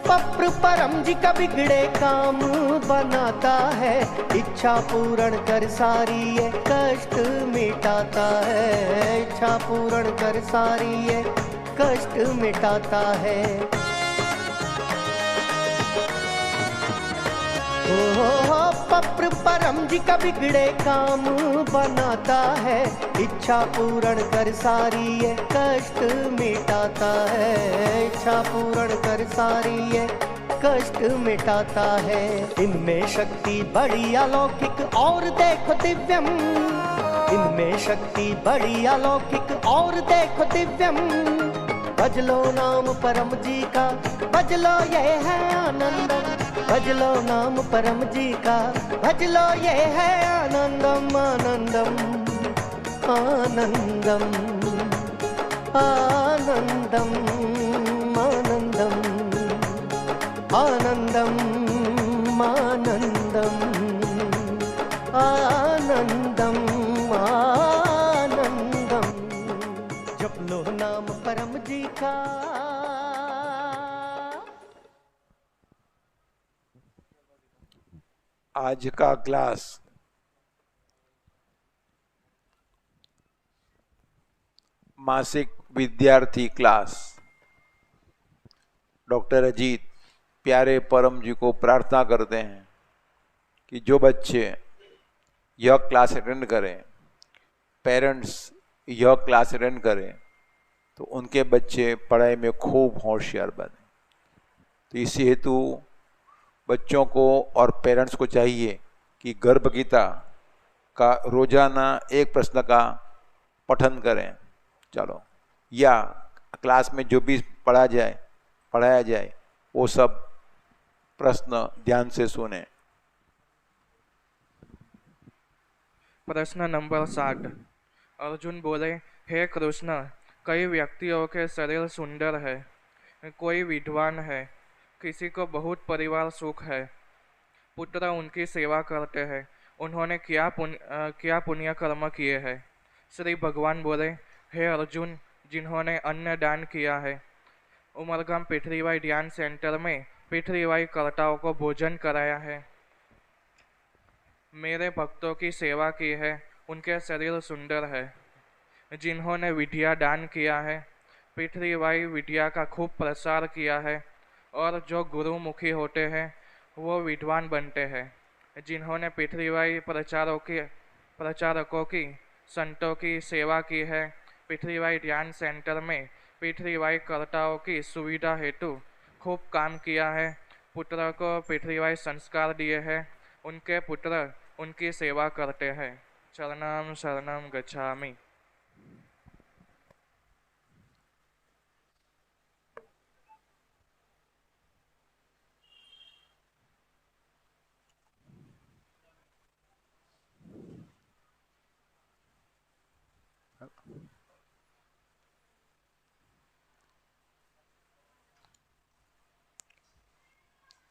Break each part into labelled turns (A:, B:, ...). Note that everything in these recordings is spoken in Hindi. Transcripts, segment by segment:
A: पप्र परम जी का बिगड़े काम बनाता है, इच्छा पूर्ण कर सारी है कष्ट मिटाता है, इच्छा पूर्ण कर सारी है कष्ट मिटाता है। ओ पप्र परम जी का बिगड़े काम बनाता है, इच्छा पूर्ण कर सारी है कष्ट मिटाता है, इच्छा पूर्ण कर सारी है कष्ट मिटाता है। इनमें शक्ति बड़ी अलौकिक और देखो दिव्यम, इनमें शक्ति बड़ी अलौकिक और देखो दिव्यम। भज लो नाम परम जी का, भज लो ये है आनंदम, भज लो नाम परम जी का, भज लो ये है आनंदम आनंदम आनंदम आनंदम आनंदम आनंदम आनंदम आनंदम आनंदम। जप लो नाम परम जी का।
B: आज का क्लास मासिक विद्यार्थी क्लास। डॉक्टर अजीत प्यारे परम जी को प्रार्थना करते हैं कि जो बच्चे यह क्लास अटेंड करें, पेरेंट्स यह क्लास अटेंड करें, तो उनके बच्चे पढ़ाई में खूब होशियार बने। तो इसी हेतु बच्चों को और पेरेंट्स को चाहिए कि गर्भ गीता का रोजाना एक प्रश्न का पठन करें। चलो, या क्लास में जो भी पढ़ाया जाए वो सब प्रश्न ध्यान से सुने।
C: प्रश्न नंबर 60। अर्जुन बोले, हे कृष्ण, कई व्यक्तियों के शरीर सुंदर है, कोई विद्वान है, किसी को बहुत परिवार सुख है, पुत्र उनकी सेवा करते हैं, उन्होंने क्या पुण्य कर्म किए हैं? श्री भगवान बोले, हे अर्जुन, जिन्होंने अन्न दान किया है, उमरगाम पृथ्वीवाई ध्यान सेंटर में पृथ्वीवाई कर्ताओं को भोजन कराया है, मेरे भक्तों की सेवा की है, उनके शरीर सुंदर है। जिन्होंने विद्या दान किया है, पृथ्वीवाई विद्या का खूब प्रसार किया है, और जो गुरुमुखी होते हैं वो विद्वान बनते हैं। जिन्होंने पृथ्वीवाई प्रचारकों की, संतों की सेवा की है, पृथ्वीवाई ध्यान सेंटर में पृथ्वीवाई कर्ताओं की सुविधा हेतु खूब काम किया है, पुत्र को पृथ्वीवाई संस्कार दिए हैं, उनके पुत्र उनकी सेवा करते हैं। शरणम शरणम गच्छामि।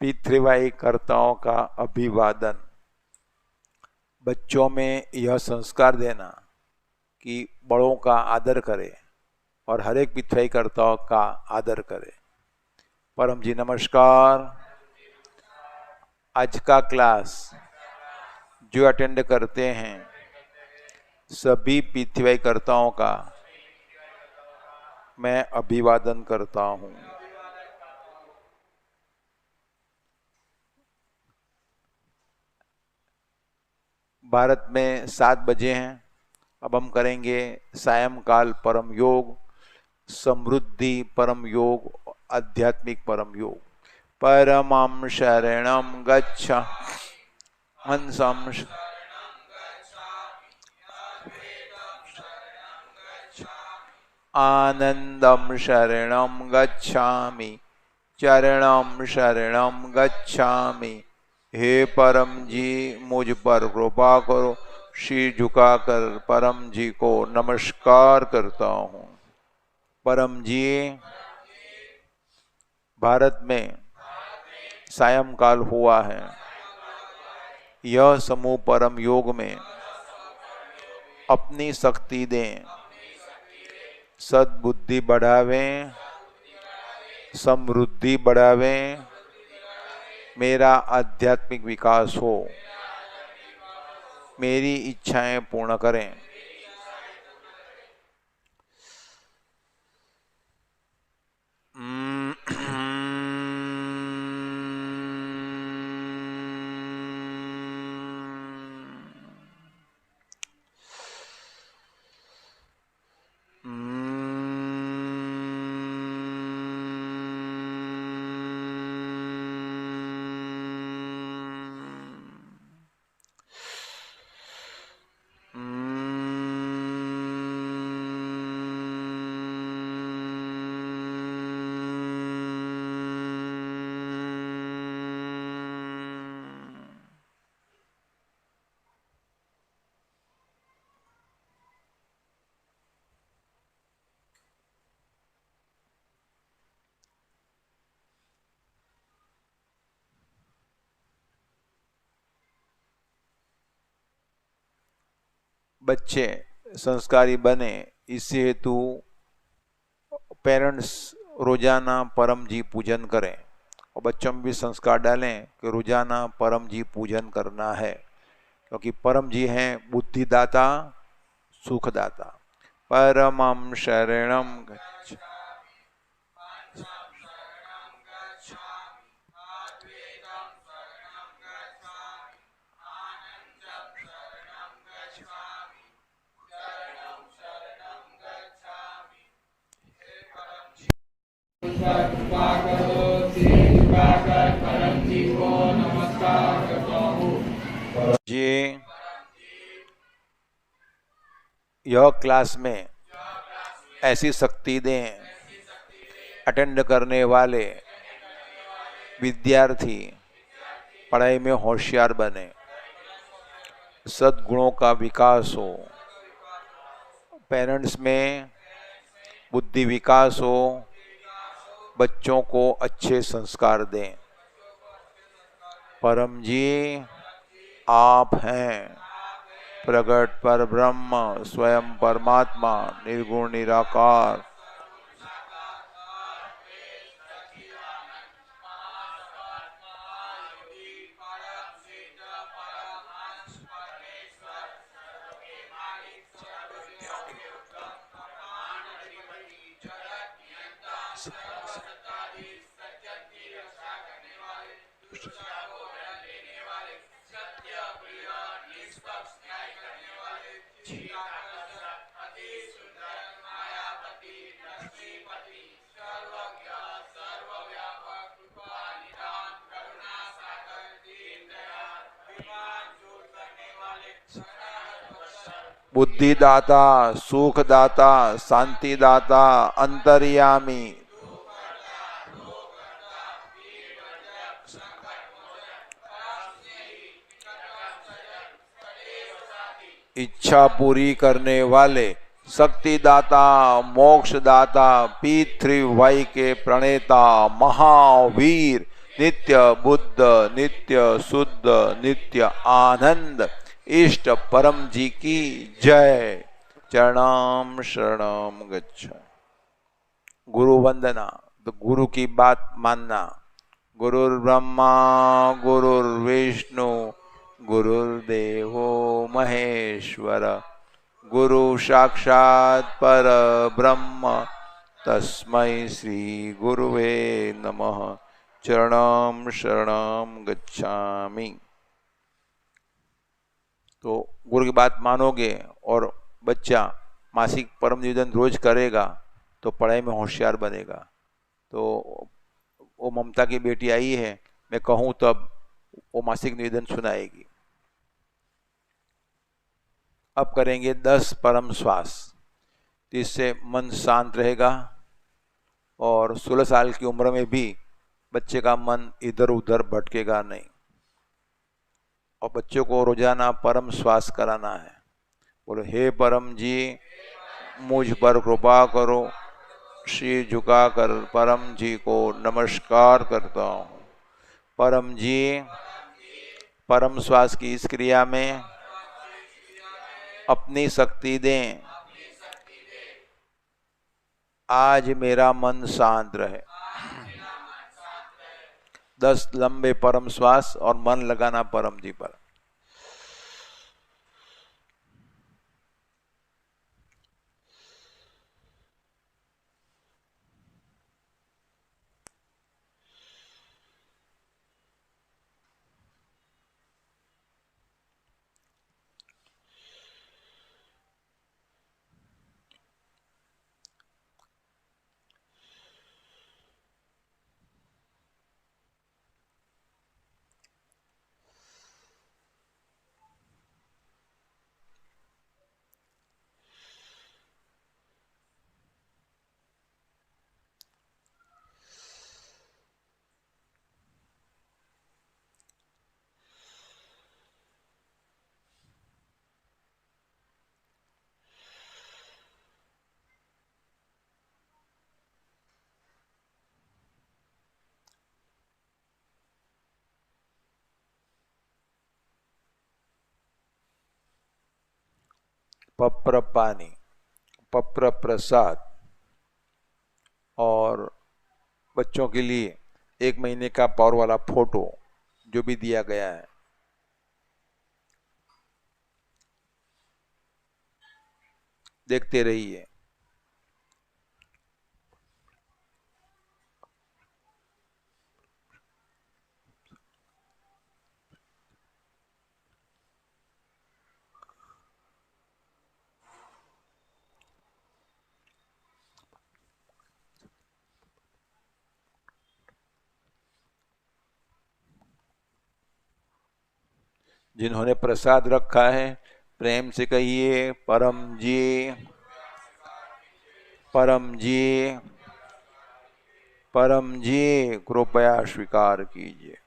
B: पृथ्वीवाई कर्ताओं का अभिवादन। बच्चों में यह संस्कार देना कि बड़ों का आदर करे और हर एक पृथ्वी कर्ताओं का आदर करे। परम जी नमस्कार। आज का क्लास जो अटेंड करते हैं सभी पृथ्वी कर्ताओं का मैं अभिवादन करता हूँ। भारत में 7 बजे हैं। अब हम करेंगे सायंकाल परम योग, समृद्धि परम योग, आध्यात्मिक परम योग। परमं शरणं गच्छ हंसं आनंदं शरणं गच्छामि, चरणं शरणं गच्छामि। हे परम जी मुझ पर कृपा करो। शीर झुकाकर परम जी को नमस्कार करता हूँ। परम जी, भारत में सायंकाल हुआ है। यह समूह परम योग में अपनी शक्ति दें, सद्बुद्धि बढ़ावें, समृद्धि बढ़ावें, मेरा आध्यात्मिक विकास हो, मेरी इच्छाएं पूर्ण करें। बच्चे संस्कारी बने, इसी हेतु पेरेंट्स रोजाना परम जी पूजन करें और बच्चों में भी संस्कार डालें कि रोजाना परम जी पूजन करना है, क्योंकि परम जी हैं बुद्धिदाता सुखदाता। परमं शरणं गच्छ। जी यह क्लास में ऐसी शक्ति दें, अटेंड करने वाले विद्यार्थी पढ़ाई में होशियार बने, सद्गुणों का विकास हो, पेरेंट्स में बुद्धि विकास हो, बच्चों को अच्छे संस्कार दें। परम जी आप हैं, प्रगट पर ब्रह्म स्वयं परमात्मा निर्गुण निराकार। बुद्धिदाता सुखदाता शांतिदाता अंतर्यामी। इच्छा पूरी करने वाले शक्तिदाता मोक्षदाता P3Y के प्रणेता महावीर नित्य बुद्ध नित्य शुद्ध नित्य आनंद इष्ट परम जी की जय। चरणाम शरणम गच्छ। गुरु वंदना, तो गुरु की बात मानना। गुरुर्ब्रह्मा गुरुर्विष्णु गुरुर्देवो महेश्वर, गुरु साक्षात् पर ब्रह्म तस्मै श्री गुरुवे नमः। चरणम शरणम गच्छामि। तो गुरु की बात मानोगे और बच्चा मासिक परम निवेदन रोज करेगा तो पढ़ाई में होशियार बनेगा। तो वो ममता की बेटी आई है, मैं कहूँ तब वो मासिक निवेदन सुनाएगी। अब करेंगे 10 परम श्वास, इससे मन शांत रहेगा और 16 साल की उम्र में भी बच्चे का मन इधर उधर भटकेगा नहीं। और बच्चों को रोजाना परम श्वास कराना है। बोलो हे परम जी मुझ पर कृपा करो, सिर झुकाकर परम जी को नमस्कार करता हूँ। परम जी परम श्वास की इस क्रिया में अपनी शक्ति दें। आज मेरा मन शांत रहे। 10 लंबे परम श्वास और मन लगाना परम जी पर। पप्र पानी, पप्र प्रसाद और बच्चों के लिए 1 महीने का पावर वाला फोटो जो भी दिया गया है। देखते रहिए। जिन्होंने प्रसाद रखा है प्रेम से कहिए, परम जी, परम जी, परम जी कृपया स्वीकार कीजिए।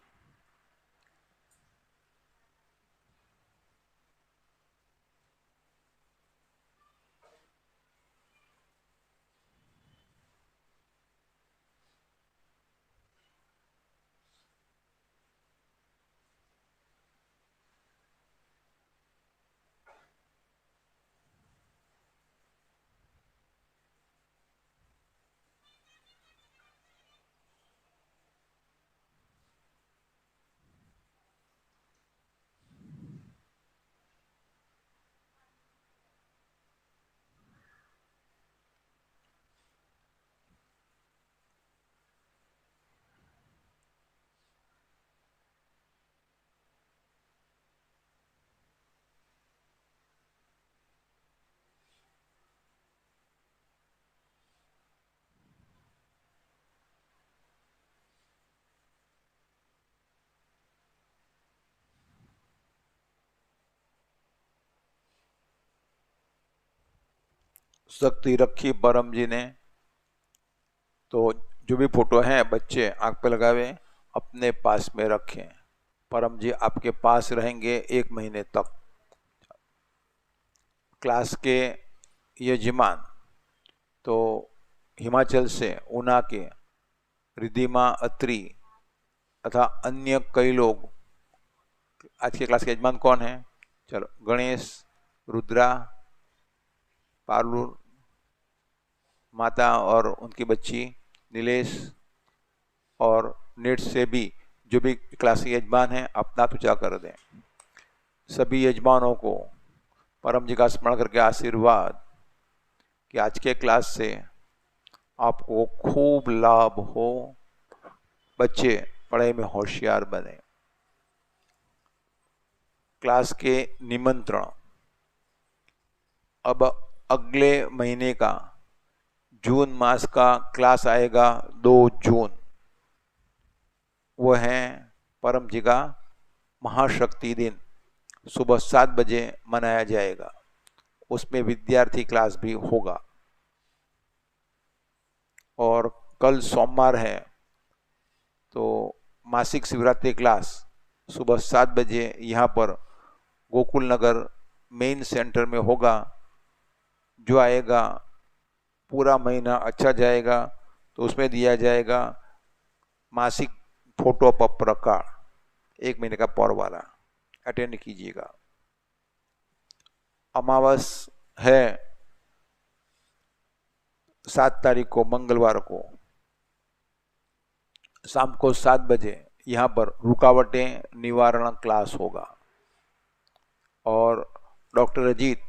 B: शक्ति रखी परम जी ने। तो जो भी फोटो है बच्चे आंख पे लगावे, अपने पास में रखें। परम जी आपके पास रहेंगे 1 महीने तक। क्लास के यजमान तो हिमाचल से ऊना के रिद्धिमा अत्री तथा अन्य कई लोग। आज के क्लास के यजमान कौन है? चलो, गणेश, रुद्रा, पारुल माता और उनकी बच्ची, नीलेश और नेट से भी जो भी क्लास के यजमान हैं अपना पूजा कर दें। सभी यजमानों को परम जी का स्मरण करके आशीर्वाद कि आज के क्लास से आपको खूब लाभ हो, बच्चे पढ़ाई में होशियार बने। क्लास के निमंत्रण अब अगले महीने का जून मास का क्लास आएगा 2 जून। वो है परम जी का महाशक्ति दिन, सुबह 7 बजे मनाया जाएगा। उसमें विद्यार्थी क्लास भी होगा। और कल सोमवार है तो मासिक शिवरात्रि क्लास सुबह 7 बजे यहाँ पर गोकुल नगर मेन सेंटर में होगा। जो आएगा पूरा महीना अच्छा जाएगा तो उसमें दिया जाएगा मासिक फोटो पप्र कार्ड, 1 महीने का पावर वाला। अटेंड कीजिएगा। अमावस है 7 तारीख को मंगलवार को शाम को 7 बजे यहाँ पर रुकावटें निवारण क्लास होगा। और डॉक्टर अजीत,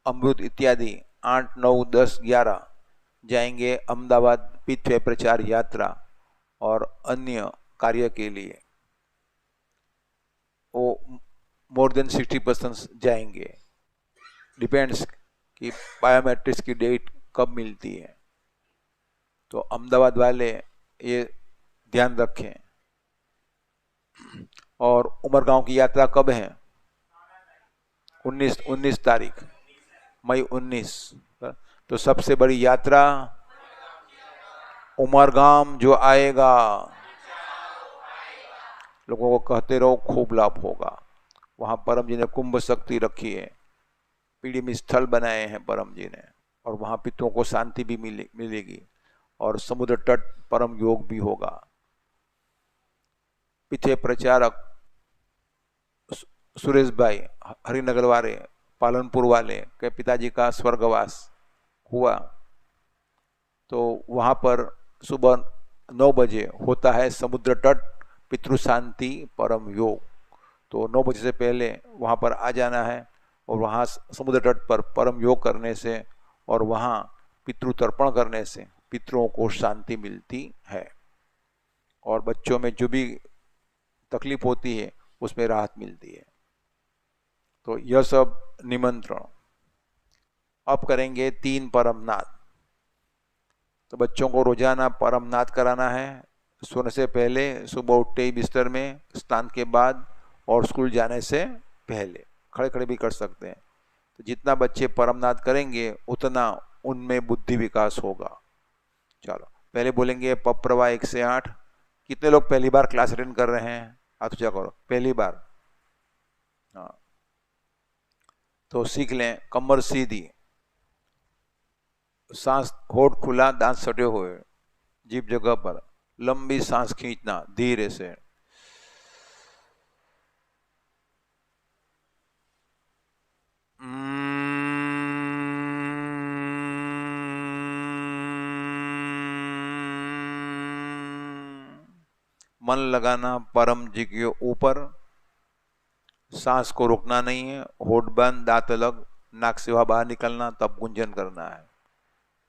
B: अमृत इत्यादि 8, 9, 10, 11 जाएंगे अहमदाबाद पितृ प्रचार यात्रा और अन्य कार्य के लिए। वो मोर देन 60% जाएंगे। डिपेंड्स कि बायोमेट्रिक्स की डेट कब मिलती है। तो अहमदाबाद वाले ये ध्यान रखें। और उमरगांव की यात्रा कब है? 19 तारीख मई 19। तो सबसे बड़ी यात्रा उमरगाम जो आएगा, लोगों को कहते रहो खूब लाभ होगा। वहां परम जी ने कुंभ शक्ति रखी है, पीढ़ी में स्थल बनाए हैं परम जी ने, और वहां पितरों को शांति भी मिलेगी और समुद्र तट परम योग भी होगा। पिछे प्रचारक सुरेश भाई हरिनगर वाले पालनपुर वाले के पिताजी का स्वर्गवास हुआ, तो वहाँ पर सुबह 9 बजे होता है समुद्र तट पितृ शांति परम योग। तो 9 बजे से पहले वहाँ पर आ जाना है और वहाँ समुद्र तट पर परम योग करने से और वहाँ पितृ तर्पण करने से पितरों को शांति मिलती है और बच्चों में जो भी तकलीफ होती है उसमें राहत मिलती है। तो यह सब निमंत्रण। अब करेंगे 3 परमनाद। तो बच्चों को रोजाना परमनाद कराना है, सोने से पहले, सुबह उठते ही बिस्तर में, स्नान के बाद और स्कूल जाने से पहले। खड़े खड़े भी कर सकते हैं। तो जितना बच्चे परमनाद करेंगे उतना उनमें बुद्धि विकास होगा। चलो पहले बोलेंगे पप्रवा 1 से 8। कितने लोग पहली बार क्लास अटेंड कर रहे हैं? हाथ ऊंचा करो। पहली बार? हाँ, तो सीख लें। कमर सीधी, सांस होठ खुला, दांत सटे हुए, जीभ जगह पर, लंबी सांस खींचना धीरे से। मन लगाना परम जी के ऊपर, सांस को रोकना नहीं है, होठ बंद, दांत अलग, नाक से हवा बाहर निकलना, तब गुंजन करना है।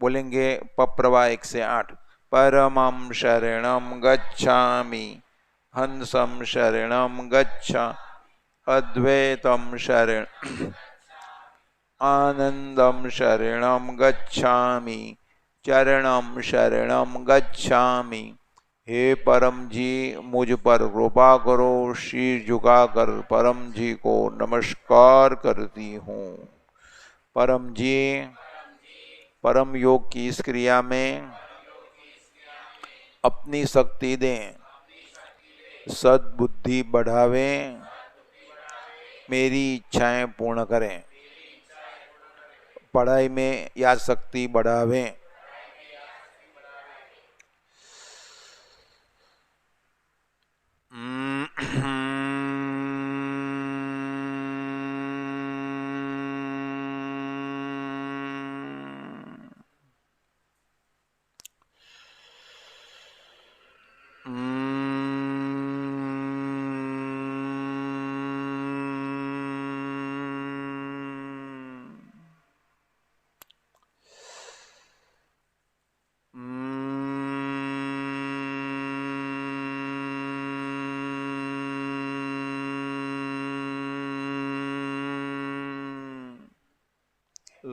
B: बोलेंगे पप्रवा 1 से 8। परमं शरणं गच्छामि, हंसं शरणं गच्छा, अद्वैतं शरण, आनंदं शरणं गच्छामि, चरणं शरणं गच्छामि। हे परम जी, मुझ पर कृपा करो। शीर झुकाकर परम जी को नमस्कार करती हूँ। परम जी, परम योग की इस क्रिया में अपनी शक्ति दें, सद्बुद्धि बढ़ावें, मेरी इच्छाएं पूर्ण करें, पढ़ाई में याद शक्ति बढ़ावें,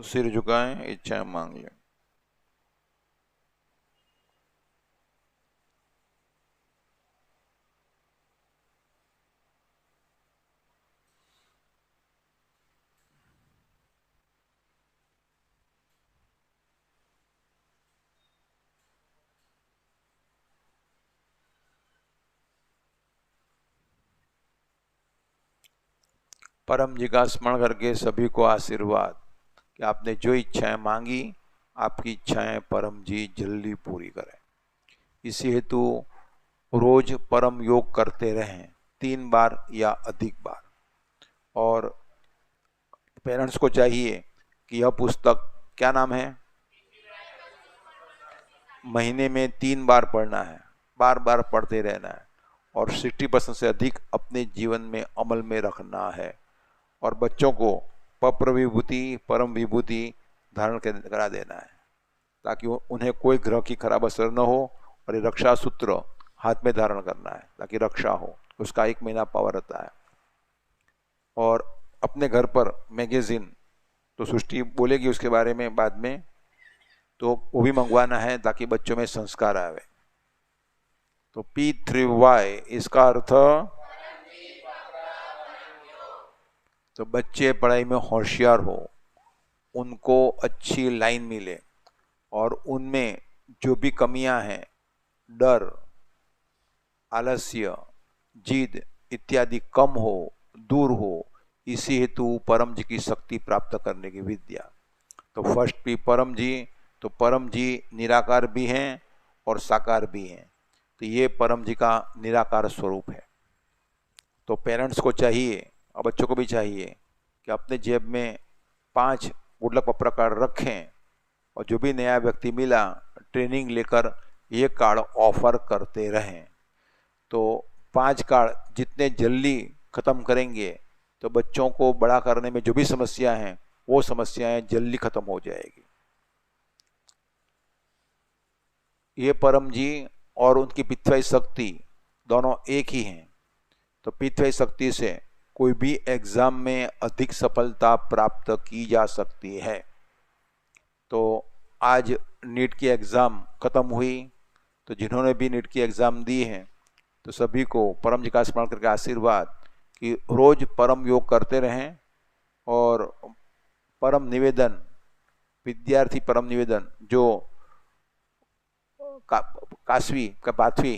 B: सिर झुकाएं, इच्छाएं मांग लें। परम जी का स्मरण करके सभी को आशीर्वाद कि आपने जो इच्छाएं मांगी, आपकी इच्छाएं परम जी जल्दी पूरी करें। इसी हेतु रोज परम योग करते रहें, 3 बार या अधिक बार। और पेरेंट्स को चाहिए कि यह पुस्तक, क्या नाम है, महीने में 3 बार पढ़ना है, बार बार पढ़ते रहना है और 60% से अधिक अपने जीवन में अमल में रखना है। और बच्चों को पप्र विभूति, परम विभूति धारण करा देना है ताकि उन्हें कोई ग्रह की खराब असर न हो। और ये रक्षा सूत्र हाथ में धारण करना है ताकि रक्षा हो। उसका 1 महीना पावर रहता है। और अपने घर पर मैगजीन, तो सृष्टि बोलेगी उसके बारे में बाद में, तो वो भी मंगवाना है ताकि बच्चों में संस्कार आवे। तो P3Y इसका अर्थ, तो बच्चे पढ़ाई में होशियार हो, उनको अच्छी लाइन मिले और उनमें जो भी कमियां हैं, डर, आलस्य, जिद इत्यादि कम हो, दूर हो। इसी हेतु परम जी की शक्ति प्राप्त करने की विद्या। तो फर्स्ट भी परम जी, तो परम जी निराकार भी हैं और साकार भी हैं। तो ये परम जी का निराकार स्वरूप है। तो पेरेंट्स को चाहिए और बच्चों को भी चाहिए कि अपने जेब में 5 गुडलक प्रकार रखें और जो भी नया व्यक्ति मिला ट्रेनिंग लेकर ये कार्ड ऑफर करते रहें। तो 5 कार्ड जितने जल्दी ख़त्म करेंगे तो बच्चों को बड़ा करने में जो भी समस्या हैं वो समस्याएं जल्दी खत्म हो जाएगी। ये परम जी और उनकी पित्तवाई शक्ति दोनों एक ही हैं। तो पित्तवाई शक्ति से कोई भी एग्जाम में अधिक सफलता प्राप्त की जा सकती है। तो आज नीट की एग्ज़ाम ख़त्म हुई, तो जिन्होंने भी नीट की एग्ज़ाम दी है तो सभी को परम जी का स्मरण करके आशीर्वाद कि रोज परम योग करते रहें। और परम निवेदन, विद्यार्थी परम निवेदन जो काशवी का पाथवी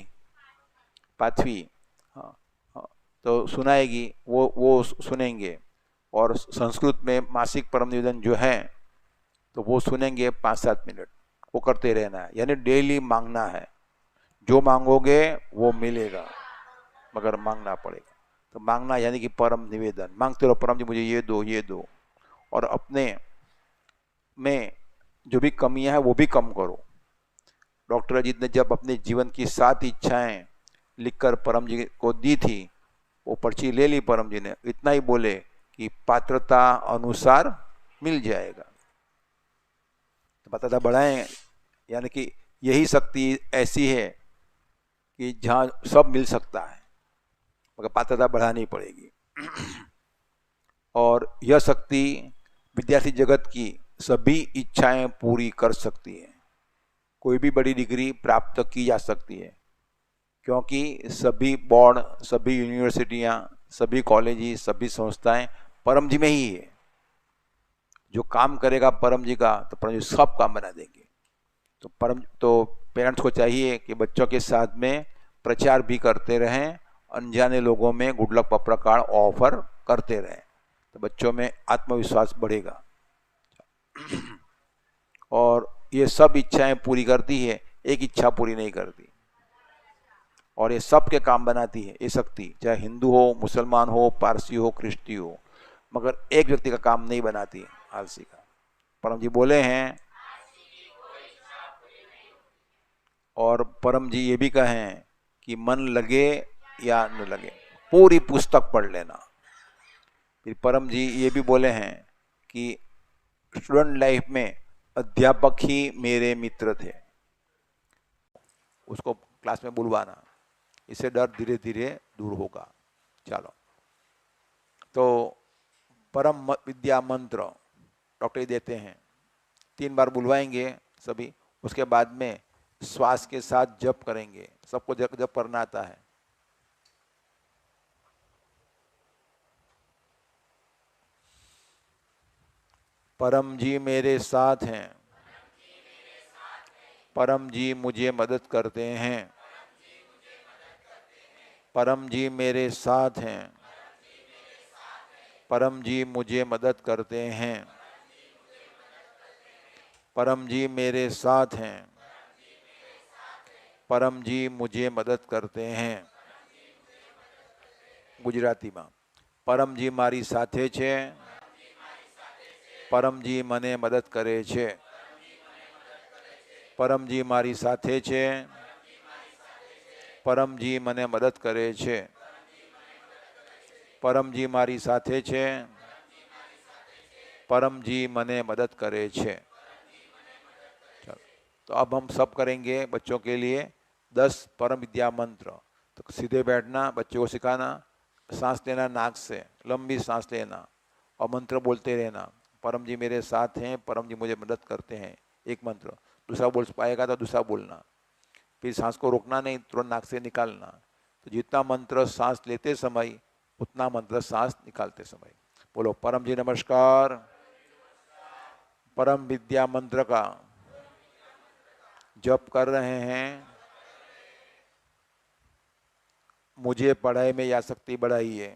B: हाँ, हाँ, तो सुनाएगी वो सुनेंगे। और संस्कृत में मासिक परम निवेदन जो है तो वो सुनेंगे 5-7 मिनट, वो करते रहना है। यानी डेली मांगना है, जो मांगोगे वो मिलेगा, मगर मांगना पड़ेगा। तो मांगना यानी कि परम निवेदन, मांगते रहो परम जी मुझे ये दो ये दो। और अपने में जो भी कमियां हैं वो भी कम करो। डॉक्टर अजीत ने जब अपने जीवन की 7 इच्छाएं लिखकर परम जी को दी थी, वो पर्ची ले ली परम जी ने, इतना ही बोले कि पात्रता अनुसार मिल जाएगा। तो पात्रता बढ़ाएं, यानी कि यही शक्ति ऐसी है कि जहाँ सब मिल सकता है, मगर पात्रता बढ़ानी पड़ेगी। और यह शक्ति विद्यार्थी जगत की सभी इच्छाएं पूरी कर सकती है। कोई भी बड़ी डिग्री प्राप्त की जा सकती है, क्योंकि सभी बोर्ड, सभी यूनिवर्सिटियां, सभी कॉलेज, सभी संस्थाएं परम जी में ही है। जो काम करेगा परम जी का तो परम जी सब काम बना देंगे। तो पेरेंट्स को चाहिए कि बच्चों के साथ में प्रचार भी करते रहें, अनजाने लोगों में गुड लक पपरा कार्ड ऑफर करते रहें, तो बच्चों में आत्मविश्वास बढ़ेगा। और ये सब इच्छाएं पूरी करती है, एक इच्छा पूरी नहीं करती। और ये सब के काम बनाती है ये शक्ति, चाहे हिंदू हो, मुसलमान हो, पारसी हो, क्रिश्ती हो, मगर एक व्यक्ति का काम नहीं बनाती है, आलसी का। परम जी बोले हैं, और परम जी ये भी कहें कि मन लगे या न लगे पूरी पुस्तक पढ़ लेना। फिर परम जी ये भी बोले हैं कि स्टूडेंट लाइफ में अध्यापक ही मेरे मित्र थे, उसको क्लास में बुलवाना, इससे डर धीरे धीरे दूर होगा। चलो, तो परम विद्या मंत्र डॉक्टर देते हैं, 3 बार बुलवाएंगे सभी, उसके बाद में श्वास के साथ जप करेंगे। सबको जप करना आता है। परम जी मेरे साथ हैं, परम जी मुझे मदद करते हैं, परम जी मेरे साथ हैं, परम जी मुझे मदद करते हैं, परम जी मेरे साथ हैं, परम जी मुझे मदद करते हैं। गुजराती में, परम जी मारी साथे छे, परम जी मने मदद करे छे, परम जी मारी साथे छे, परम जी मने मदद करे छे, परम जी मारी साथे छे, परम जी मने मदद करे छे। तो अब हम सब करेंगे बच्चों के लिए 10 परम विद्या मंत्र। तो सीधे बैठना, बच्चों को सिखाना, सांस लेना नाक से, लंबी सांस लेना और मंत्र बोलते रहना। परम जी मेरे साथ हैं, परम जी मुझे मदद करते हैं, एक मंत्र। दूसरा बोल पाएगा तो दूसरा बोलना, फिर सांस को रोकना नहीं, तुरंत नाक से निकालना। तो जितना मंत्र सांस लेते समय उतना मंत्र सांस निकालते समय। बोलो, परम जी नमस्कार, परम विद्या मंत्र का जप कर रहे हैं, मुझे पढ़ाई में आसक्ति बढ़ाइए,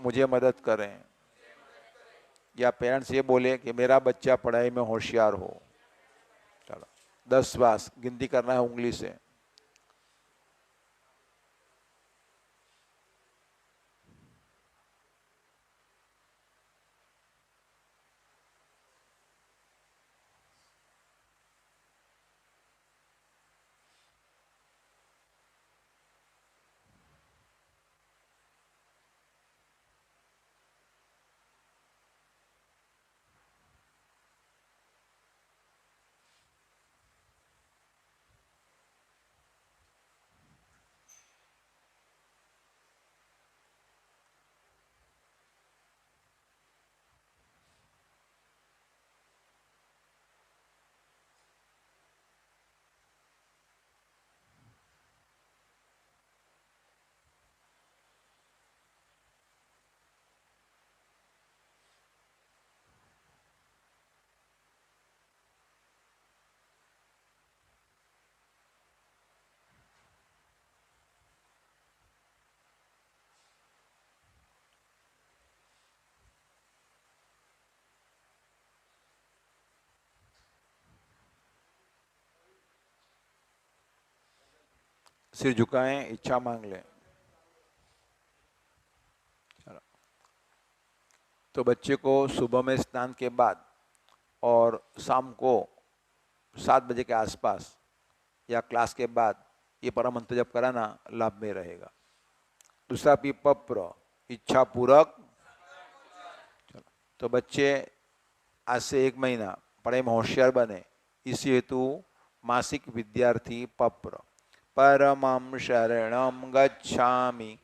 B: मुझे मदद करें। या पेरेंट्स ये बोले कि मेरा बच्चा पढ़ाई में होशियार हो। चलो, 10 श्वास गिनती करना है उंगली से। सिर झुकाएं, इच्छा मांग लें। चलो, तो बच्चे को सुबह में स्नान के बाद और शाम को 7 बजे के आसपास या क्लास के बाद ये परम मंत्र जप कराना लाभ में रहेगा। दूसरा पी पप्र, इच्छा पूरक। चलो, तो बच्चे आज से 1 महीना पढ़ाई में होशियार बने, इसी हेतु मासिक विद्यार्थी पप्र। परमं शरणं गच्छामि,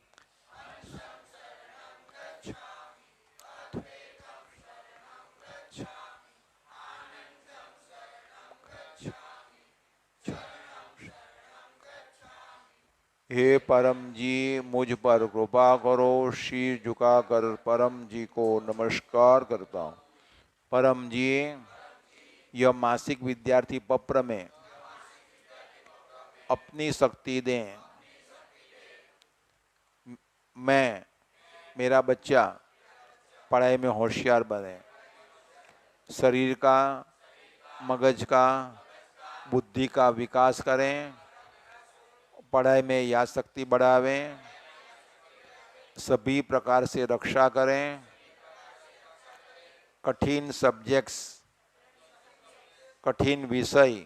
B: हे परम जी मुझ पर कृपा करो। शीर झुकाकर परम जी को नमस्कार करता हूँ। परम जी, यह मासिक विद्यार्थी पत्र में अपनी शक्ति दें। मैं, मेरा बच्चा पढ़ाई में होशियार बने, शरीर का, मगज का, बुद्धि का विकास करें, पढ़ाई में याद शक्ति बढ़ावें, सभी प्रकार से रक्षा करें, कठिन सब्जेक्ट्स, कठिन विषय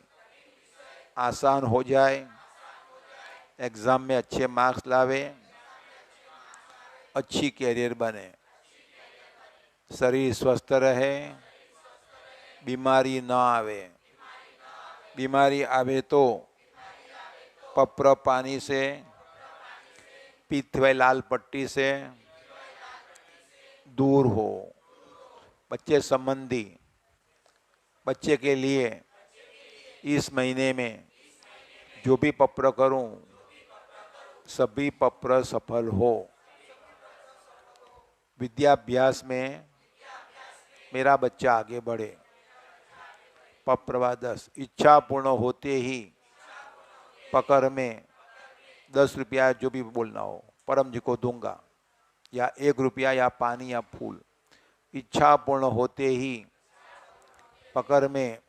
B: आसान हो जाए, एग्जाम में अच्छे मार्क्स लावे, अच्छी कैरियर बने, शरीर स्वस्थ रहे, बीमारी ना आवे। बीमारी आवे तो पप्र पानी से, पित्त व लाल पट्टी से दूर हो। बच्चे संबंधी बच्चे के लिए इस महीने में जो भी पप्र करूं, सभी पप्र सफल हो। विद्याभ्यास में मेरा बच्चा आगे बढ़े। पप्रवा 10, इच्छा पूर्ण होते ही पकर में 10 रुपया जो भी बोलना हो परम जी को दूंगा, या 1 रुपया या पानी या फूल। इच्छा पूर्ण होते ही पकर में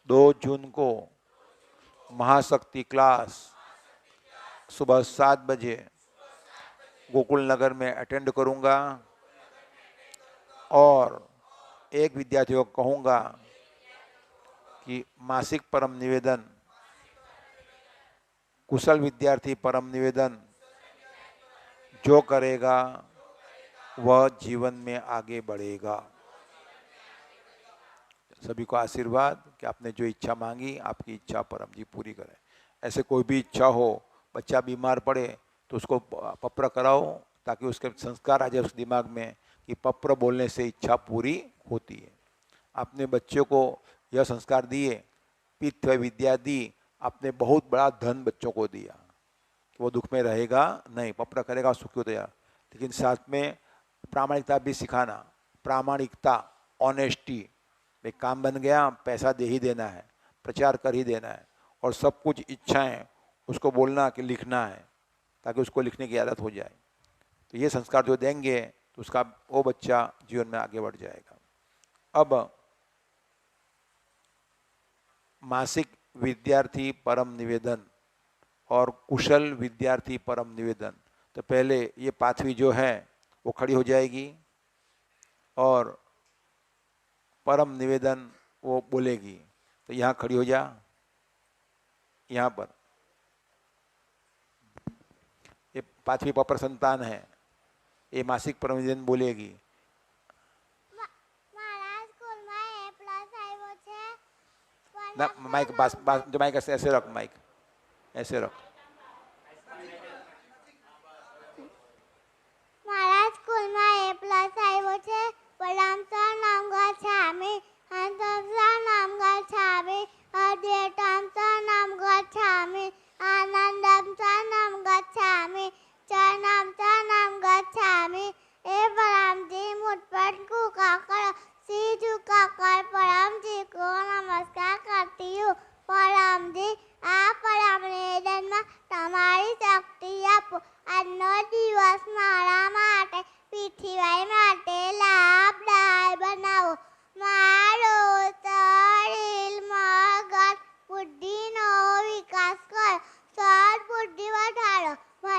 B: 2 जून को महाशक्ति क्लास सुबह 7 बजे गोकुल नगर में अटेंड करूंगा और एक विद्यार्थी को कहूंगा कि मासिक परम निवेदन, कुशल विद्यार्थी परम निवेदन जो करेगा वह जीवन में आगे बढ़ेगा। सभी को आशीर्वाद कि आपने जो इच्छा मांगी, आपकी इच्छा परम जी पूरी करें। ऐसे कोई भी इच्छा हो, बच्चा बीमार पड़े तो उसको पप्र कराओ, ताकि उसके संस्कार आ जाए उस दिमाग में कि पप्र बोलने से इच्छा पूरी होती है। आपने बच्चे को यह संस्कार दिए, पित्त व विद्या दी, आपने बहुत बड़ा धन बच्चों को दिया कि वो दुख में रहेगा नहीं, पप्र करेगा, सुखी होता है। लेकिन साथ में प्रामाणिकता भी सिखाना। प्रामाणिकता, ऑनेस्टी, एक काम बन गया, पैसा दे ही देना है, प्रचार कर ही देना है, और सब कुछ इच्छाएं उसको बोलना कि लिखना है, ताकि उसको लिखने की आदत हो जाए। तो ये संस्कार जो देंगे तो उसका वो बच्चा जीवन में आगे बढ़ जाएगा। अब मासिक विद्यार्थी परम निवेदन और कुशल विद्यार्थी परम निवेदन। तो पहले ये पाथवी जो है वो खड़ी हो जाएगी और परम निवेदन वो बोलेगी। तो यहाँ खड़ी हो जा, यहाँ पर ये पाथवी पपर संतान है, ये मासिक परम निवेदन बोलेगी। ना माइक पास जो माइक ऐसे रख, माइक ऐसे रख।
D: મારા સ્કૂલમાં A+ આવ્યો છે. પરમ સર નામ ગચ્છામિ, અંતમ સર નામ ગચ્છામિ, અદ્વૈતમ સર નામ ગચ્છામિ, આનંદમ સર નામ ગચ્છામિ, ચરણમ સર નામ ગચ્છામિ। એ પરમજી મુझ पर कृपा करो। सिर झुकाकर परम जी को नमस्कार करती हूँ। परम जी, આ પરમ નિવેદનમાં તમારી શક્તિ આપો। આજનો દિવસ મારા માટે, પૃથ્વી માટે લાભદાયક બનાવો। મારું શરીર, મગજ, બુદ્ધિનો વિકાસ કરો। સદબુદ્ધિ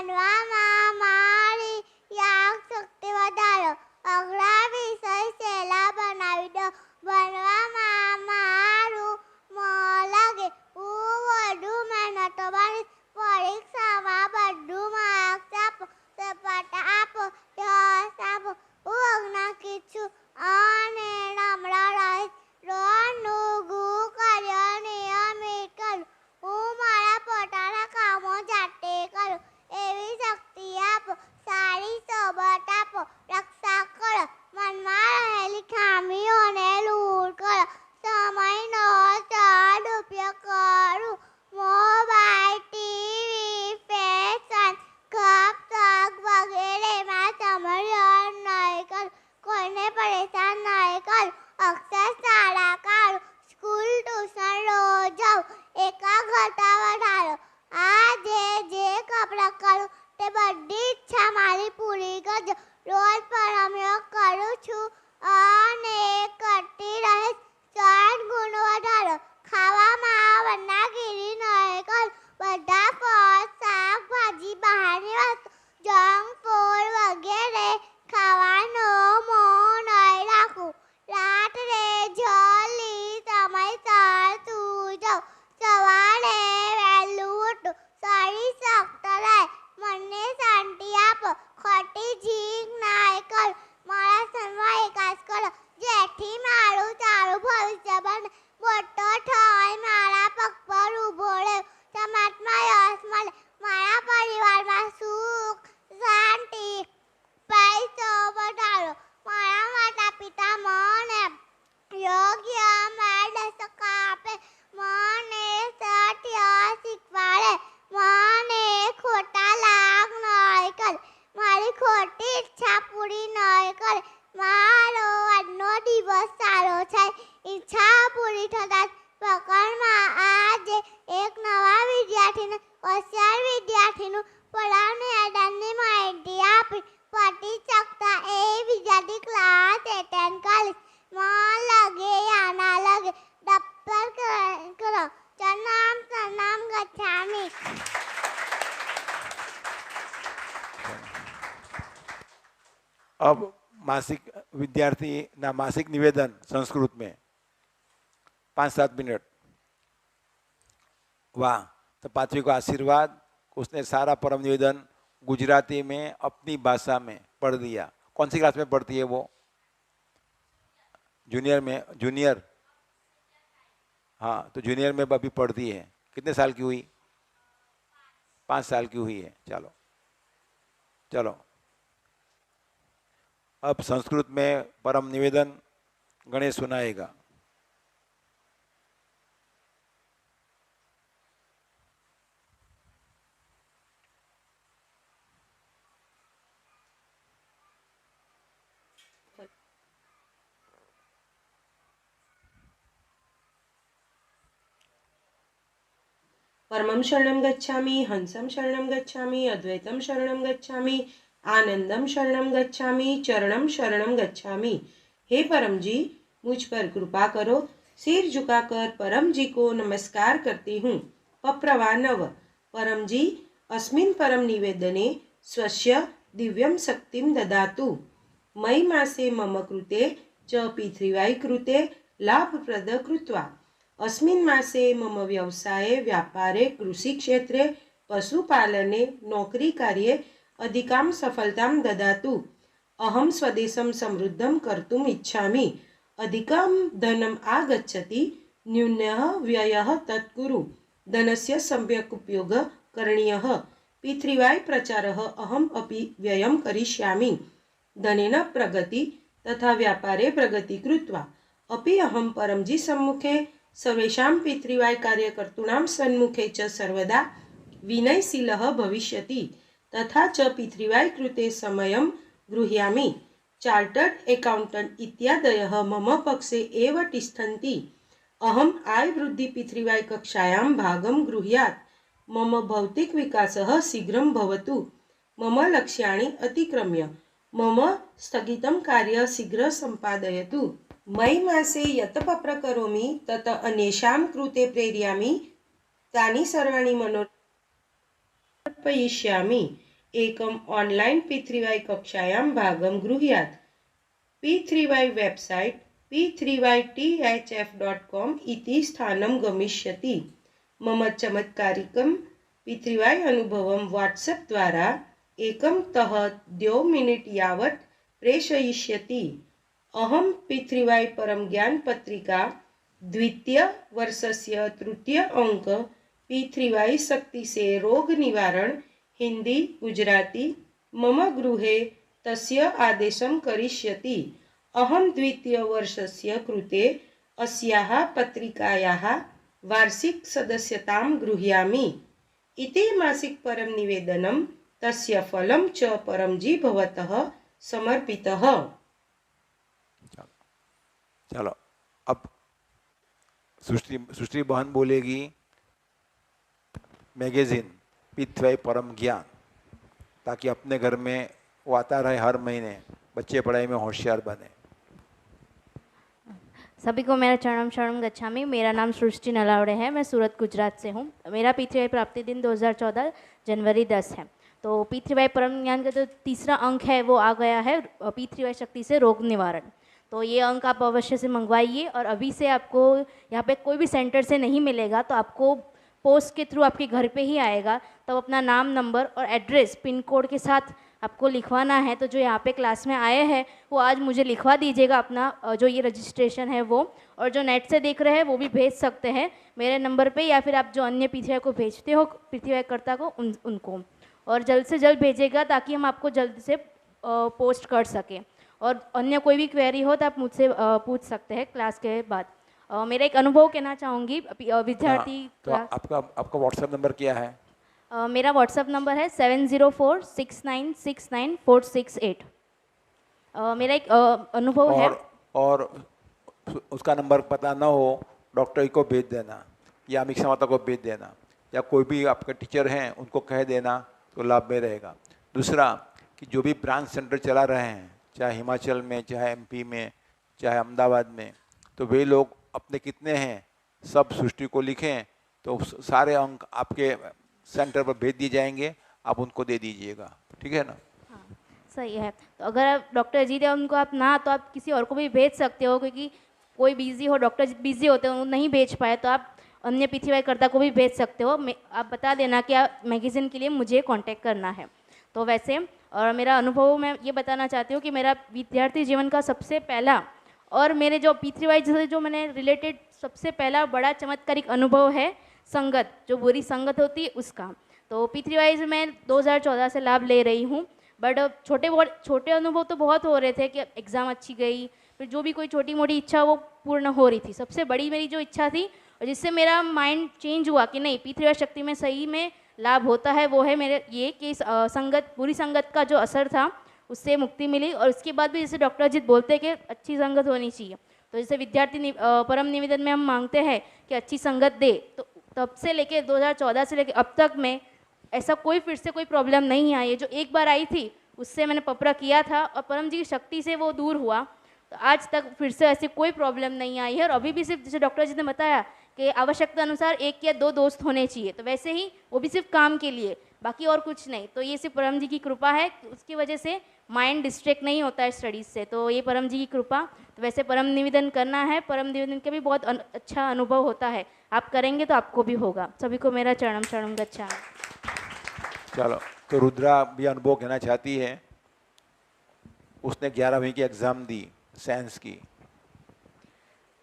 D: બનવામાં મારી યાદશક્તિ વધારો. અઘરા વિષય સહેલા બનાવી દો. બનવામાં મારું મન લાગે. હું વધુ મહેનત કરીશ. પરીક્ષામાં બધું માર્ક્સ આપો. સપાટા આપો. યશ આપો. હું અજ્ઞાકિત છું અને નમ્ર રહીશ. રોજનું કાર્ય નિયમિત કરું. હું મારા પોતાના કામો જાતે કરું એવી શક્તિ આપો. સારી સોબત આપો. રક્ષા કરો. મનમાં રહેલી ખામીઓને દૂર કરો. સમયનો સદુપયોગ કરું. મોબાઈલ, ટીવી, ફેશન, ગપસપ વગેરેમાં સમય વ્યય નહીં કરું. કોઈને પરેશાન નહીં કરું. અક્ષર સારા કાઢું. સ્કૂલ ટ્યુશન રોજ જાઉં. એકાગ્રતા વધારો. આજે જે કપડાં કરું તે બધી ઈચ્છા મારી પૂરી કરજો. રોજ પરમયોગ કરું છું અને કરતી રહીશ. સદગુણ વધારો. ખાવામાં વનાગીરી નહીં કરું. બધા ફળ, શાકભાજી, બહારની વસ્તુ, જંક ફૂડ વગેરે ખાવાનો મોહ નહીં રાખું. રાત્રે જલ્દી સમયસર સૂઈ જાઉં. સવારે વહેલું ઉઠું. શરીર સખત રહે. મનને શાંતિ આપો. ખોટી જીદ નહીં કરું. મારા સન્માં એકાશ કરો જેથી મારું સારું ભવિષ્ય બને. મોટો થઈ મારા પગ પર ઊભો રહે. સમાજમાં યશ મળે. મારા પરિવારમાં સુખ, શાંતિ, પૈસો વધારો. મારા માતા પિતા મને યોગ્ય માર્ગદર્શન આપે. મને સત્ય શીખવાડે. મને ખોટા લાગ નહીં કરે. મારી ખોટી ઈચ્છા પૂરી નહીં કરે. મારો આજનો દિવસ સારો છે. ઈચ્છા પૂરી થતાં પ્રકરણમાં આજે એક નવા વિદ્યાર્થીને હોશિયાર વિદ્યાર્થીનું પડાવની આદાનની માહિતી આપી. પટી શકતા એ વિદ્યાર્થી ક્લાસ એટેન્ડ કરીશ. મન લગે યા ના લગે દફતર કરો. ચરણામ શરણમ ગચ્છામિ.
B: अब मासिक विद्यार्थी ना मासिक निवेदन संस्कृत में 5-7 मिनट. वाह. तो पांचवी को आशीर्वाद. उसने सारा परम निवेदन गुजराती में अपनी भाषा में पढ़ दिया. कौन सी क्लास में पढ़ती है वो? जूनियर में. जूनियर, हाँ, तो जूनियर में अभी पढ़ती है. कितने साल की हुई? 5 साल की हुई है. चलो चलो. अब संस्कृत में परम निवेदन गणेश सुनाएगा.
E: परमं शरणं गच्छामि, हंसं शरणं गच्छामि, अद्वैतं शरणं गच्छामि, आनंदम शरणं गच्छामि, चरणम शरणं गच्छामि. हे परम जी, मुझ पर कृपा करो. सिर झुकाकर परम जी को नमस्कार करती हूँ. पप्रवा 9. परम जी, अस्मिन् परम निवेदने स्वस्य दिव्यं शक्तिं ददातु. मयि मासे मम कृते च पृथिव्यै कृते लाभप्रद कृत्वा. अस्मिन् मासे मम व्यवसाये, व्यापारे, कृषिक्षेत्रे, पशुपालने, नौकरी कार्ये अधिकां सफलतां ददातु. अहं स्वदेशं समृद्धं कर्तुम् इच्छामि. अधिकं धनम् आगच्छति, न्यूनः व्ययः तत्कुरु. धनस्य सम्यक् उपयोगः करणीयः. पृथिव्यै प्रचारः अहम् अपि व्ययं करिष्यामि. धनेन प्रगति तथा व्यापारे प्रगति कृत्वा अपि अहं परमजी सम्मुखे सर्वेषां पृथिव्यै कार्यकर्तॄणां सन्मुखे च सर्वदा विनयशीलः भविष्यति. तथा च पृथिव्यै कृते समयं गृह्णामि. चार्टर्ड अकाउण्टेण्ट् इत्यादयः मम पक्षे एव तिष्ठन्ति. अहम् आयवृद्धि पृथिव्यै कक्षायां भागं गृह्णात्. मम भौतिक विकासः शीघ्रं भवतु. मम लक्ष्याणि अतिक्रम्य मम स्थगितं कार्य शीघ्र सम्पादयतु. मयि मासे यत् प्रकरोमि तत् अन्येषां कृते प्रेरयामि. तानि सर्वाणि मनोर्पयिष्यामि. एकम् ऑनलैन् P3Y कक्षायां भागं गृह्यात्। P3Y वेब्सैट् p3ythf.com इति स्थानं गमिष्यति। मम चमत्कारिकं P3Y अनुभवं वाट्सप् द्वारा 1-तः 2 मिनिट् यावत् प्रेषयिष्यति। अहं P3Y परम ज्ञान पत्रिका द्वितीयवर्षस्य 3 अंक P3Y शक्ति से रोग निवारण हिंदी गुजराती मम गृहे तस्य आदेशं करिष्यति। अहं द्वितीयवर्षस्य कृते अस्याः पत्रिकायाः वार्षिक सदस्यतां गृह्णामि इति मासिक परम निवेदनं तस्य फलं च परमजी भवतः समर्पितः।
B: चलो अब सृष्टि बहन बोलेगी मैगजीन P3Y परम ज्ञान, ताकि अपने घर में वो आता रहे हर महीने, बच्चे पढ़ाई में होशियार बने।
F: सभी को मेरा चरणम शरणम गच्छामि। मेरा नाम सृष्टि नलावड़े है, मैं सूरत गुजरात से हूँ। मेरा P3Y प्राप्ति दिन 2014 जनवरी 10 है। तो P3Y परम ज्ञान का जो तीसरा अंक है वो आ गया है, P3Y शक्ति से रोग निवारण। तो ये अंक आप अवश्य से मंगवाइए। और अभी से आपको यहाँ पे कोई भी सेंटर से नहीं मिलेगा, तो आपको पोस्ट के थ्रू आपके घर पे ही आएगा। तब अपना नाम, नंबर और एड्रेस पिन कोड के साथ आपको लिखवाना है। तो जो यहाँ पे क्लास में आए हैं वो आज मुझे लिखवा दीजिएगा अपना जो ये रजिस्ट्रेशन है वो। और जो नेट से देख रहे हैं वो भी भेज सकते हैं मेरे नंबर पे, या फिर आप जो अन्य P3Y को भेजते हो, P3Y कर्ता को, उनको। और जल्द से जल्द भेजिएगा ताकि हम आपको जल्द से पोस्ट कर सकें। और अन्य कोई भी क्वेरी हो तो आप मुझसे पूछ सकते हैं क्लास के बाद। मेरा एक अनुभव कहना चाहूँगी विद्यार्थी।
B: तो आपका व्हाट्सएप नंबर क्या है?
F: मेरा व्हाट्सएप नंबर है 7046969468। मेरा एक अनुभव है।
B: और उसका नंबर पता ना हो, डॉक्टर को भेज देना या अमीक्षा माता को भेज देना, या कोई भी आपके टीचर हैं उनको कह देना, तो लाभ में रहेगा। दूसरा कि जो भी ब्रांच सेंटर चला रहे हैं, चाहे हिमाचल में, चाहे MP में, चाहे अहमदाबाद में, तो वे लोग अपने कितने हैं सब सृष्टि को लिखें, तो सारे अंक आपके सेंटर पर भेज दिए जाएंगे, आप उनको दे दीजिएगा। ठीक है ना?
F: हाँ, सही है। तो अगर आप डॉक्टर जी थे उनको आप ना, तो आप किसी और को भी भेज सकते हो, क्योंकि कोई बिजी हो, डॉक्टर बिजी होते हैं, वो नहीं भेज पाए, तो आप अन्य P3Y कर्ता को भी भेज सकते हो। आप बता देना कि आप मैगजीन के लिए मुझे कांटेक्ट करना है। तो वैसे, और मेरा अनुभव मैं ये बताना चाहती हूँ कि मेरा विद्यार्थी जीवन का सबसे पहला और मेरे जो P3Y से जो मैंने रिलेटेड सबसे पहला बड़ा चमत्कारिक अनुभव है संगत, जो बुरी संगत होती है उसका। तो P3Y से मैं 2014 से लाभ ले रही हूँ। बट छोटे अनुभव तो बहुत हो रहे थे कि एग्ज़ाम अच्छी गई, फिर जो भी कोई छोटी मोटी इच्छा वो पूर्ण हो रही थी। सबसे बड़ी मेरी जो इच्छा थी और जिससे मेरा माइंड चेंज हुआ कि नहीं, P3Y शक्ति में सही में लाभ होता है, वो है मेरे ये कि संगत, बुरी संगत का जो असर था उससे मुक्ति मिली। और उसके बाद भी जैसे डॉक्टर जी बोलते हैं कि अच्छी संगत होनी चाहिए, तो जैसे विद्यार्थी परम निवेदन में हम मांगते हैं कि अच्छी संगत दे, तो तब से लेके 2014 से लेके अब तक में ऐसा कोई फिर से कोई प्रॉब्लम नहीं आई है। जो एक बार आई थी उससे मैंने पपरा किया था और परम जी की शक्ति से वो दूर हुआ, तो आज तक फिर से ऐसी कोई प्रॉब्लम नहीं आई है। और अभी भी सिर्फ जैसे डॉक्टर जी ने बताया कि आवश्यकता अनुसार 1 या 2 दोस्त होने चाहिए, तो वैसे ही वो भी सिर्फ काम के लिए, बाकी और कुछ नहीं। तो ये सिर्फ परम जी की कृपा है, उसकी वजह से माइंड डिस्ट्रैक्ट नहीं होता है स्टडीज़ से, तो ये परम जी की कृपा। तो वैसे परम निवेदन करना है, परम निवेदन का भी बहुत अच्छा अनुभव होता है, आप करेंगे तो आपको भी होगा। सभी को मेरा चरणम शरणम गच्छामि।
B: चलो, तो रुद्रा भी अनुभव कहना चाहती है। उसने 11वीं की एग्ज़ाम दी साइंस की।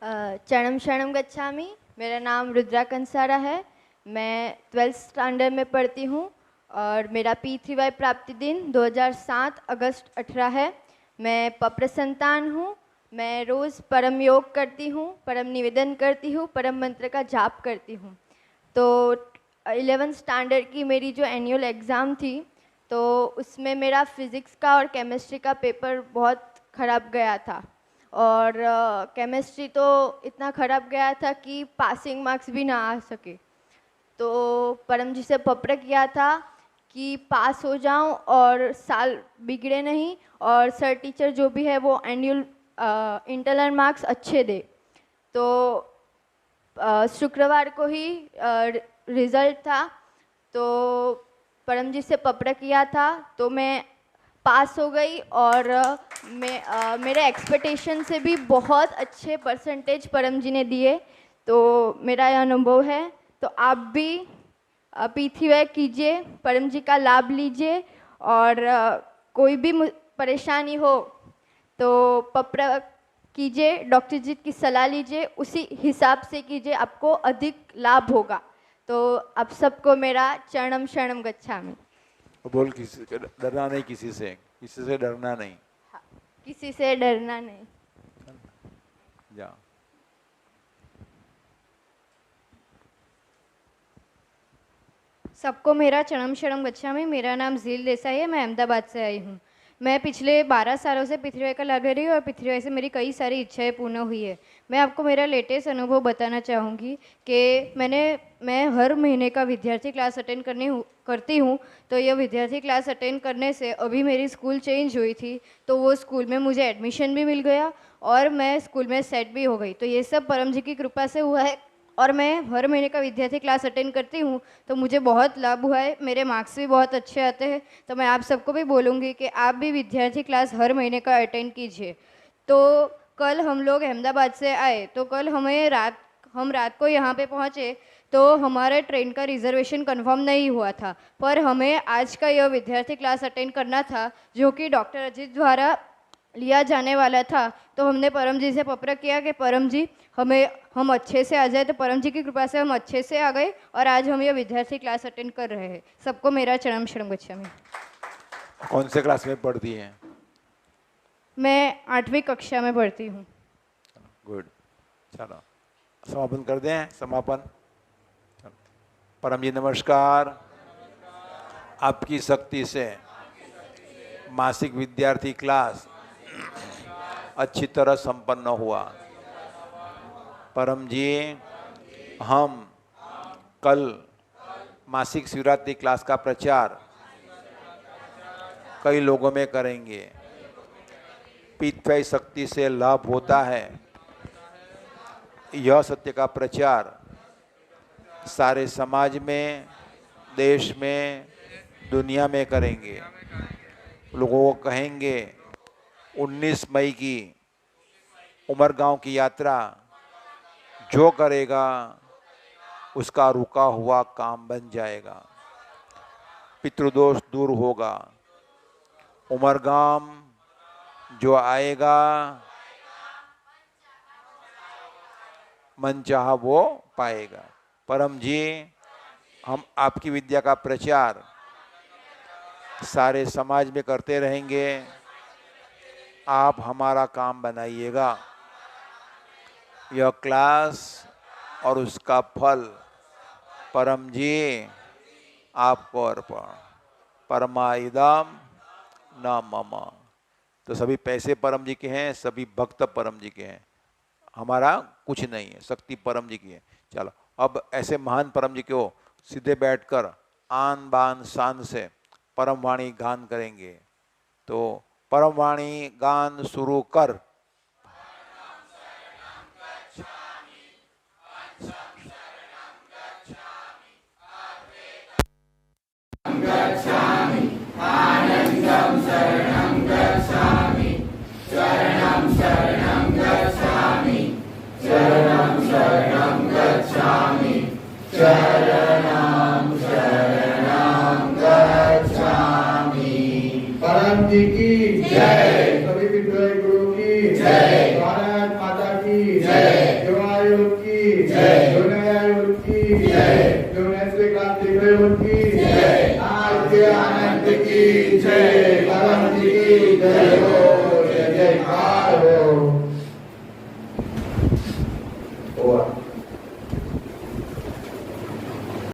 G: चरणम शरणम गच्छामि। मेरा नाम रुद्रा कंसारा है, मैं 12th स्टैंडर्ड में पढ़ती हूँ और मेरा P3Y प्राप्ति दिन 2007 अगस्त 18 है। मैं पप्र संतान हूँ। मैं रोज़ परम योग करती हूँ, परम निवेदन करती हूँ, परम मंत्र का जाप करती हूँ। तो 11th स्टैंडर्ड की मेरी जो एनुअल एग्ज़ाम थी, तो उसमें मेरा फिज़िक्स का और केमिस्ट्री का पेपर बहुत ख़राब गया था। और केमिस्ट्री तो इतना ख़राब गया था कि पासिंग मार्क्स भी ना आ सके। तो परम जी से पप्र किया था कि पास हो जाऊं और साल बिगड़े नहीं, और सर टीचर जो भी है वो एनुअल इंटरनल मार्क्स अच्छे दे। तो शुक्रवार को ही रिज़ल्ट था, तो परम जी से पप्र किया था तो मैं पास हो गई और मेरे एक्सपेक्टेशन से भी बहुत अच्छे परसेंटेज परम जी ने दिए। तो मेरा यह अनुभव है। तो आप भी पीथीवाई कीजिए, परम जी का लाभ लीजिए और कोई भी परेशानी हो तो पप्र कीजिए, डॉक्टर जी की सलाह लीजिए, उसी हिसाब से कीजिए, आपको अधिक लाभ होगा। तो आप सबको मेरा चरणम शरणम गच्छामि।
B: बोल, किसी डरना नहीं, किसी से डरना नहीं।
G: हाँ, किसी से डरना नहीं।
B: जा।
H: सबको मेरा चरणम शरणम गच्छामि। मेरा नाम झील देसाई है, मैं अहमदाबाद से आई हूँ। मैं पिछले 12 सालों से पृथ्वीवाई का लाभ ले रही हूँ और पृथ्वीवाई से मेरी कई सारी इच्छाएं पूर्ण हुई है। मैं आपको मेरा लेटेस्ट अनुभव बताना चाहूँगी कि मैं हर महीने का विद्यार्थी क्लास अटेंड करती हूँ। तो यह विद्यार्थी क्लास अटेंड करने से अभी मेरी स्कूल चेंज हुई थी, तो वो स्कूल में मुझे एडमिशन भी मिल गया और मैं स्कूल में सेट भी हो गई। तो ये सब परम जी की कृपा से हुआ है और मैं हर महीने का विद्यार्थी क्लास अटेंड करती हूँ, तो मुझे बहुत लाभ हुआ है। मेरे मार्क्स भी बहुत अच्छे आते हैं। तो मैं आप सबको भी बोलूँगी कि आप भी विद्यार्थी क्लास हर महीने का अटेंड कीजिए। तो कल हम लोग अहमदाबाद से आए, तो कल हम रात को यहाँ पे पहुँचे तो हमारे ट्रेन का रिजर्वेशन कंफर्म नहीं हुआ था, पर हमें आज का यह विद्यार्थी क्लास अटेंड करना था जो कि डॉक्टर अजीत द्वारा लिया जाने वाला था। तो हमने परम जी से पत्र किया कि परम जी हम अच्छे से आ जाए। तो परम जी की कृपा से हम अच्छे से आ गए और आज हम ये विद्यार्थी क्लास अटेंड कर रहे हैं। सबको मेरा चरणम शरणम गच्छामि।
B: कौन से क्लास में पढ़ती हैं?
H: मैं 8वीं कक्षा में पढ़ती हूँ।
B: गुड। चलो समापन कर दें। समापन। परम जी नमस्कार। आपकी शक्ति से मासिक विद्यार्थी क्लास अच्छी तरह संपन्न हुआ। परम जी, हम कल मासिक शिवरात्रि क्लास का प्रचार कई लोगों में करेंगे। पीठवाई शक्ति से लाभ होता है, यह सत्य का प्रचार सारे समाज में, देश में, दुनिया में करेंगे। लोगों को कहेंगे 19 मई की उमरगांव की यात्रा जो करेगा उसका रुका हुआ काम बन जाएगा, पितृदोष दूर होगा। उमरगांव जो आएगा मनचाहा वो पाएगा। परम जी, हम आपकी विद्या का प्रचार सारे समाज में करते रहेंगे। आप हमारा काम बनाइएगा। यह क्लास और उसका फल परम जी आपको अर्पण। परमाइदम न मम। तो सभी पैसे परम जी के हैं, सभी भक्त परम जी के हैं, हमारा कुछ नहीं है, शक्ति परम जी की है। चलो अब ऐसे महान परम जी को सीधे बैठकर आन बान शान से परम वाणी गान करेंगे। तो परम वाणी गान शुरू कर।
I: परम जी की जय, सभी विद्वान गुरु की जय, भारत माता की जय, देवायुर की जय, दुनियायुर की जय, दुनिया से कार्तिक की जय, आद्य आनंद की जय, परम जी की जय।